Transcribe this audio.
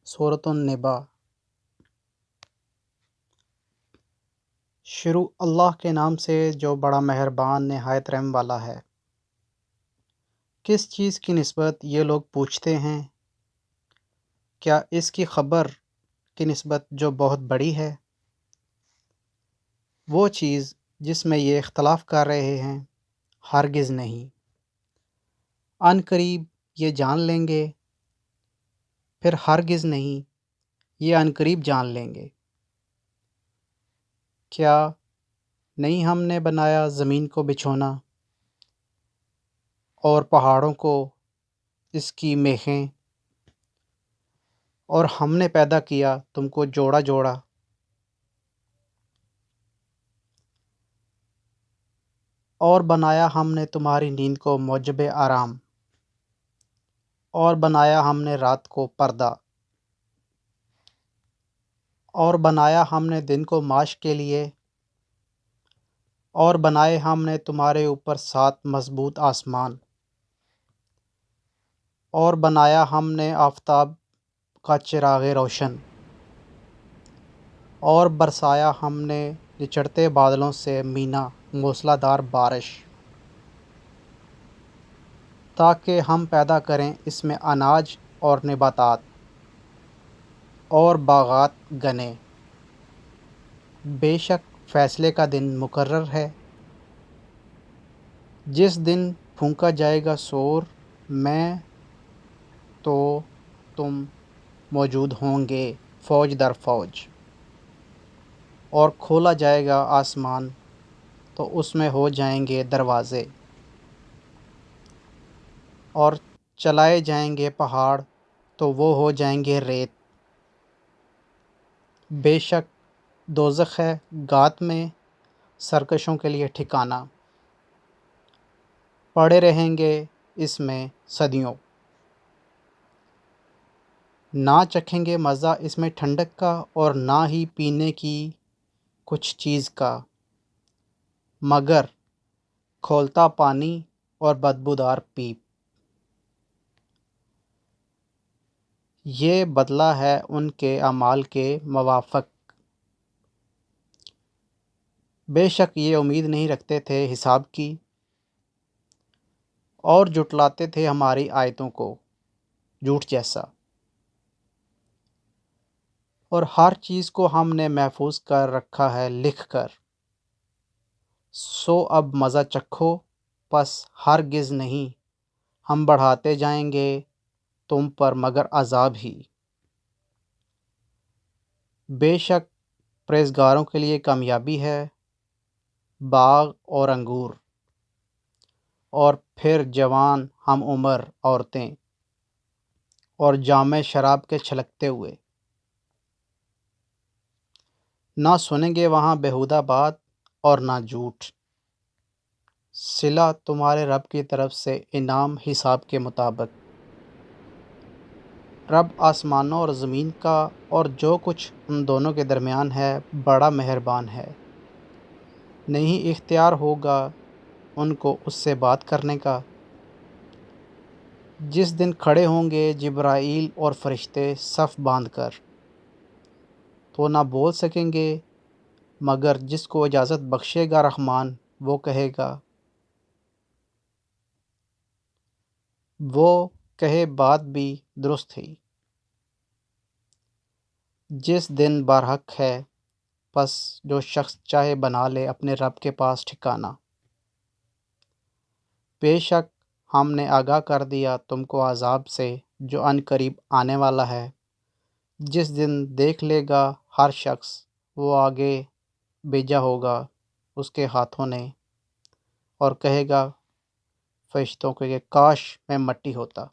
سورۃ النبا۔ شروع اللہ کے نام سے جو بڑا مہربان نہایت رحم والا ہے۔ کس چیز کی نسبت یہ لوگ پوچھتے ہیں؟ کیا اس کی خبر کی نسبت جو بہت بڑی ہے؟ وہ چیز جس میں یہ اختلاف کر رہے ہیں ہرگز نہیں۔ عن قریب یہ جان لیں گے، پھر ہرگز نہیں یہ عن قریب جان لیں گے۔ کیا نہیں ہم نے بنایا زمین کو بچھونا اور پہاڑوں کو اس کی میخیں، اور ہم نے پیدا کیا تم کو جوڑا جوڑا۔ اور بنایا ہم نے تمہاری نیند کو موجب آرام، اور بنایا ہم نے رات کو پردہ، اور بنایا ہم نے دن کو معاش کے لیے، اور بنائے ہم نے تمہارے اوپر 7 مضبوط آسمان، اور بنایا ہم نے آفتاب کا چراغ روشن، اور برسایا ہم نے نچڑتے بادلوں سے مینا موسلا دھار بارش، تاکہ ہم پیدا کریں اس میں اناج اور نباتات اور باغات گنے۔ بے شک فیصلے کا دن مقرر ہے، جس دن پھونکا جائے گا صور میں، تو تم موجود ہوں گے فوج در فوج، اور کھولا جائے گا آسمان تو اس میں ہو جائیں گے دروازے، اور چلائے جائیں گے پہاڑ تو وہ ہو جائیں گے ریت۔ بے شک دوزخ ہے گات میں سرکشوں کے لیے ٹھکانہ، پڑے رہیں گے اس میں صدیوں، نہ چکھیں گے مزہ اس میں ٹھنڈک کا اور نہ ہی پینے کی کچھ چیز کا، مگر کھولتا پانی اور بدبودار پیپ۔ یہ بدلہ ہے ان کے اعمال کے موافق۔ بے شک یہ امید نہیں رکھتے تھے حساب کی، اور جھٹلاتے تھے ہماری آیتوں کو جھوٹ جیسا۔ اور ہر چیز کو ہم نے محفوظ کر رکھا ہے لکھ کر، سو اب مزہ چکھو، پس ہرگز نہیں ہم بڑھاتے جائیں گے تم پر مگر عذاب ہی۔ بے شک پرہیزگاروں کے لیے کامیابی ہے باغ اور انگور، اور پھر جوان ہم عمر عورتیں، اور جام شراب کے چھلکتے ہوئے۔ نہ سنیں گے وہاں بیہودہ بات اور نہ جھوٹ، صلہ تمہارے رب کی طرف سے انعام حساب کے مطابق۔ رب آسمانوں اور زمین کا اور جو کچھ ان دونوں کے درمیان ہے بڑا مہربان ہے، نہیں اختیار ہوگا ان کو اس سے بات کرنے کا۔ جس دن کھڑے ہوں گے جبرائیل اور فرشتے صف باندھ کر، تو نہ بول سکیں گے مگر جس کو اجازت بخشے گا رحمان، وہ کہے گا۔ وہ کہے بات بھی درست ہی۔ جس دن برحق ہے، پس جو شخص چاہے بنا لے اپنے رب کے پاس ٹھکانہ۔ بے شک ہم نے آگاہ کر دیا تم کو عذاب سے جو عن قریب آنے والا ہے، جس دن دیکھ لے گا ہر شخص وہ آگے بھیجا ہوگا اس کے ہاتھوں نے، اور کہے گا فرشتوں کو کہ کاش میں مٹی ہوتا۔